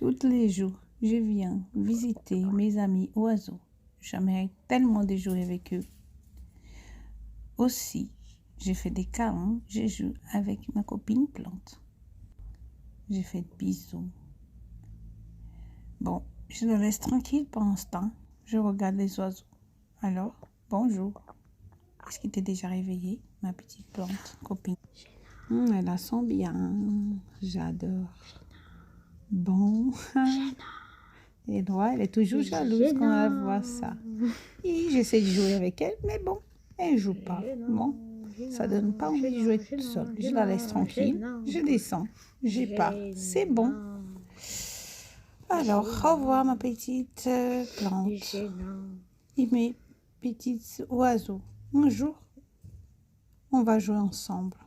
Tous les jours, je viens visiter mes amis oiseaux. J'aimerais tellement de jouer avec eux. Aussi, j'ai fait des câlins, je joue avec ma copine Plante. J'ai fait des bisous. Bon, je le laisse tranquille pendant ce temps. Je regarde les oiseaux. Alors, bonjour. Est-ce qu'il t'est déjà réveillé, ma petite Plante, copine? Elle la sent bien. J'adore. Bon. Et moi, elle est toujours jalouse quand elle voit ça. Et j'essaie de jouer avec elle, mais bon, elle ne joue pas. Bon, ça ne donne pas envie de jouer toute seule. Je la laisse tranquille, je descends, je pars. C'est bon. Alors, au revoir ma petite Plante et mes petits oiseaux. Un jour, on va jouer ensemble.